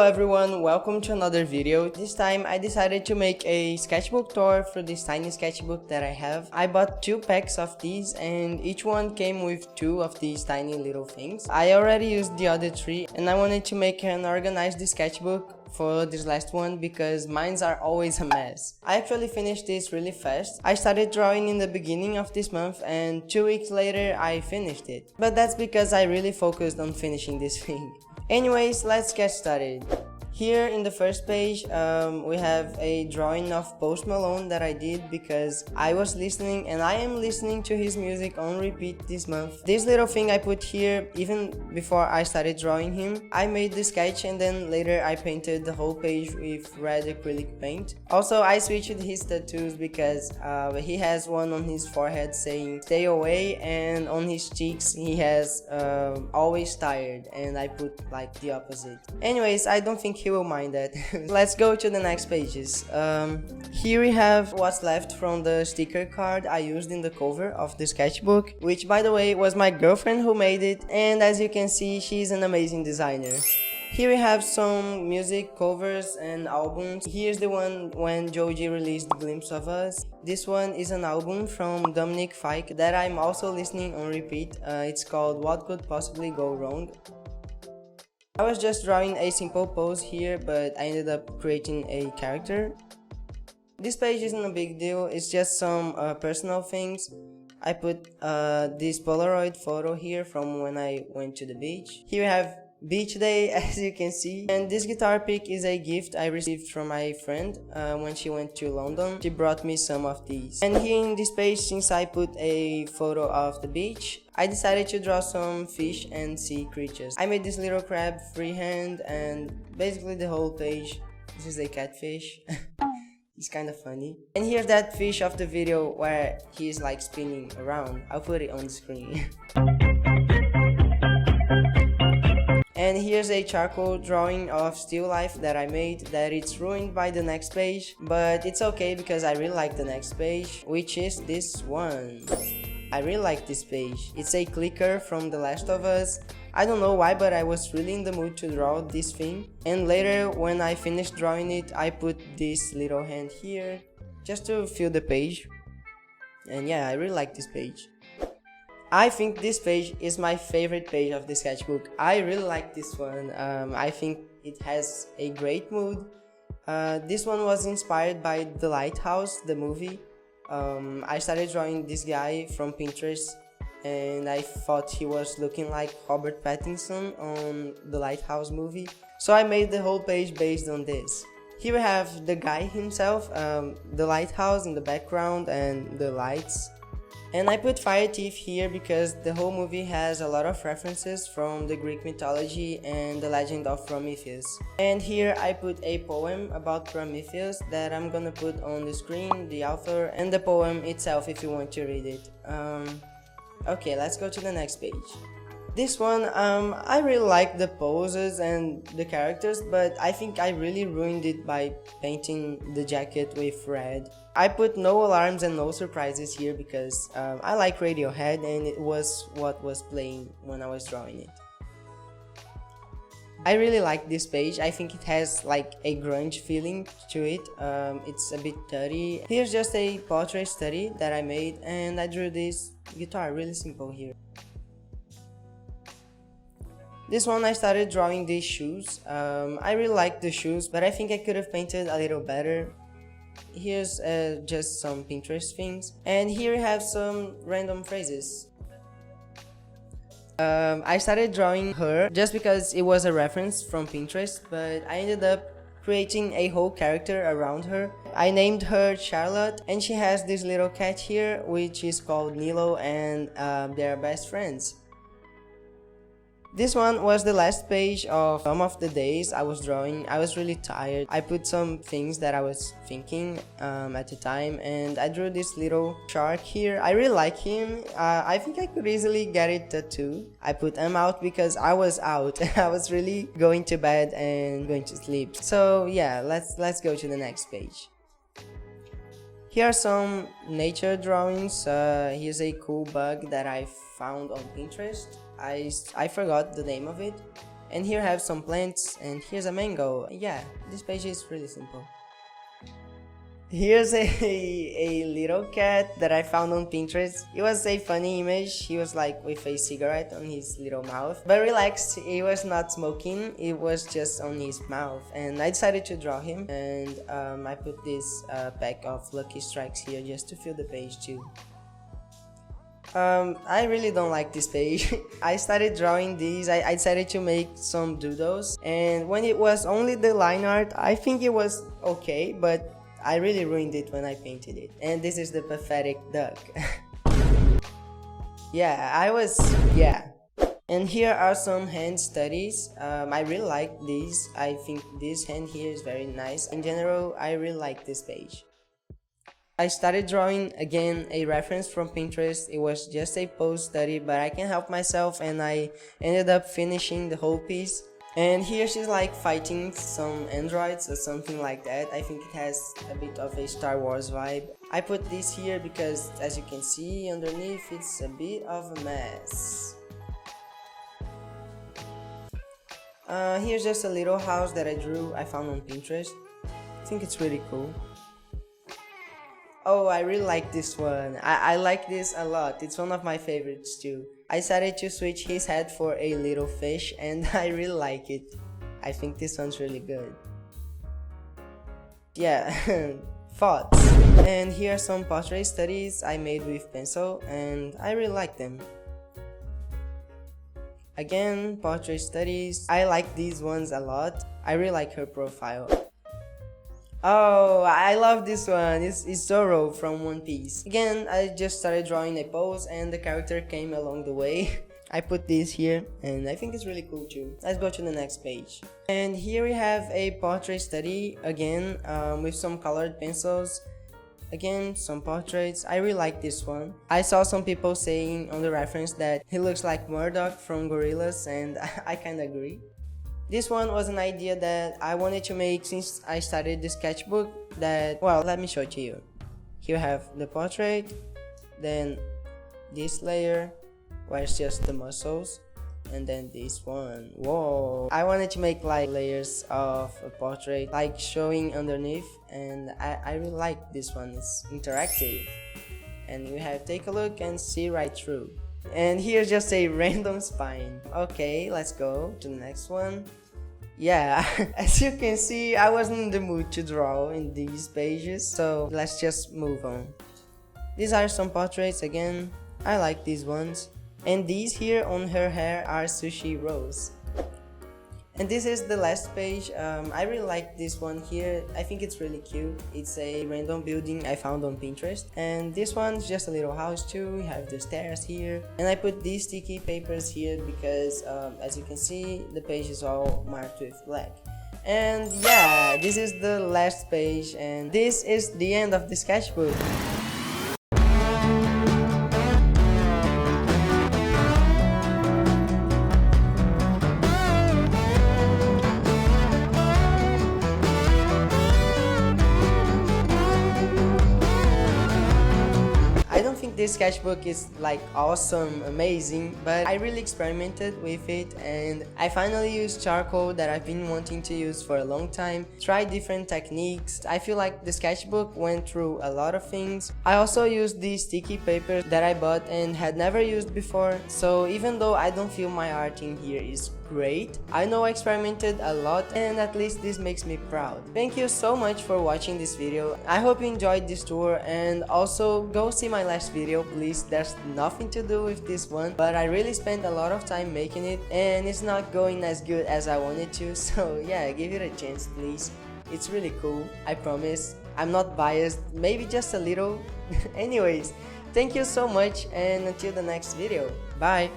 Hello everyone, welcome to another video. This time I decided to make a sketchbook tour for this tiny sketchbook that I have. I bought 2 packs of these and each one came with 2 of these tiny little things. I already used the other 3 and I wanted to make an organized sketchbook for this last one because mines are always a mess. I actually finished this really fast. I started drawing in the beginning of this month and 2 weeks later I finished it. But that's because I really focused on finishing this thing. Anyways, let's get started. Here in the first page, we have a drawing of Post Malone that I did because I was listening and I am listening to his music on repeat this month. This little thing I put here even before I started drawing him. I made the sketch and then later I painted the whole page with red acrylic paint. Also, I switched his tattoos because he has one on his forehead saying stay away, and on his cheeks he has always tired, and I put like the opposite. Anyways, I don't think he will mind that. Let's go to the next pages. Here we have what's left from the sticker card I used in the cover of the sketchbook, which by the way was my girlfriend who made it, and as you can see she's an amazing designer. Here we have some music covers and albums. Here's the one when Joji released Glimpse of Us. This one is an album from Dominic Fike that I'm also listening on repeat. It's called What Could Possibly Go Wrong. I was just drawing a simple pose here, but I ended up creating a character. This page isn't a big deal, it's just some personal things. I put this Polaroid photo here from when I went to the beach. Here we have beach day, as you can see, and this guitar pick is a gift I received from my friend when she went to London. She brought me some of these. And here in this page, since I put a photo of the beach, I decided to draw some fish and sea creatures. I made this little crab freehand, and basically the whole page, this is a catfish. It's kind of funny. And here's that fish of the video where he's like spinning around. I'll put it on the screen. And here's a charcoal drawing of still life that I made that it's ruined by the next page, but it's okay because I really like the next page, which is this one. I really like this page. It's a clicker from The Last of Us. I don't know why, but I was really in the mood to draw this thing, and later when I finished drawing it I put this little hand here just to fill the page. And yeah, I really like this page. I think this page is my favorite page of the sketchbook. I really like this one. I think it has a great mood. This one was inspired by The Lighthouse, the movie. I started drawing this guy from Pinterest and I thought he was looking like Robert Pattinson on The Lighthouse movie. So I made the whole page based on this. Here we have the guy himself, the lighthouse in the background and the lights. And I put fire teeth here because the whole movie has a lot of references from the Greek mythology and the legend of Prometheus. And here I put a poem about Prometheus that I'm gonna put on the screen, the author and the poem itself if you want to read it. Okay, let's go to the next page. This one, I really like the poses and the characters, but I think I really ruined it by painting the jacket with red. I put no alarms and no surprises here because I like Radiohead and it was what was playing when I was drawing it. I really like this page. I think it has like a grunge feeling to it. It's a bit dirty. Here's just a portrait study that I made and I drew this guitar, really simple here. This one I started drawing these shoes. I really like the shoes, but I think I could have painted a little better. Here's just some Pinterest things, and here we have some random phrases. I started drawing her just because it was a reference from Pinterest, but I ended up creating a whole character around her. I named her Charlotte, and she has this little cat here which is called Nilo, and they're best friends. This one was the last page of some of the days I was drawing. I was really tired. I put some things that I was thinking at the time, and I drew this little shark here. I really like him. I think I could easily get it tattooed. I put him out because I was out. I was really going to bed and going to sleep. So yeah, let's go to the next page. Here are some nature drawings. Here's a cool bug that I found on Pinterest. I forgot the name of it. And here I have some plants, and here's a mango. Yeah, this page is really simple. Here's a little cat that I found on Pinterest. It was a funny image. He was like with a cigarette on his little mouth. But relax, he was not smoking, it was just on his mouth. And I decided to draw him. And I put this pack of Lucky Strikes here just to fill the page too. I really don't like this page. I started drawing these, I decided to make some doodles. And when it was only the line art, I think it was okay, but I really ruined it when I painted it. And this is the pathetic duck. Yeah. And here are some hand studies. I really like these. I think this hand here is very nice. In general, I really like this page. I started drawing again a reference from Pinterest. It was just a pose study, but I can't help myself and I ended up finishing the whole piece. And here she's like fighting some androids or something like that. I think it has a bit of a Star Wars vibe. I put this here because, as you can see underneath, it's a bit of a mess. Here's just a little house that I drew, I found on Pinterest. I think it's really cool. Oh, I really like this one. I like this a lot. It's one of my favorites too. I decided to switch his head for a little fish and I really like it. I think this one's really good. Yeah, thoughts. And here are some portrait studies I made with pencil and I really like them. Again, portrait studies. I like these ones a lot. I really like her profile. Oh, I love this one. It's Zoro from One Piece. Again, I just started drawing a pose and the character came along the way. I put this here and I think it's really cool too. Let's go to the next page. And here we have a portrait study again with some colored pencils. Again, some portraits. I really like this one. I saw some people saying on the reference that he looks like Murdoch from Gorillaz and I kinda agree. This one was an idea that I wanted to make since I started the sketchbook that, well, let me show it to you. Here we have the portrait, then this layer where it's just the muscles, and then this one. Whoa! I wanted to make like layers of a portrait like showing underneath, and I really like this one. It's interactive. And you have take a look and see right through. And here's just a random spine. Okay, let's go to the next one. Yeah, as you can see, I wasn't in the mood to draw in these pages, so let's just move on. These are some portraits again. I like these ones. And these here on her hair are sushi rolls. And this is the last page. I really like this one here. I think it's really cute. It's a random building I found on Pinterest. And this one's just a little house too. We have the stairs here. And I put these sticky papers here because as you can see, the page is all marked with black. And yeah, this is the last page and this is the end of the sketchbook. This sketchbook is like awesome, amazing, but I really experimented with it and I finally used charcoal that I've been wanting to use for a long time, tried different techniques. I feel like the sketchbook went through a lot of things. I also used these sticky papers that I bought and had never used before, so even though I don't feel my art in here is great, I know I experimented a lot and at least this makes me proud. Thank you so much for watching this video. I hope you enjoyed this tour and also go see my last video please. There's nothing to do with this one, but I really spent a lot of time making it and it's not going as good as I wanted to, so yeah, give it a chance please. It's really cool, I promise. I'm not biased, maybe just a little. Anyways, thank you so much and until the next video. Bye!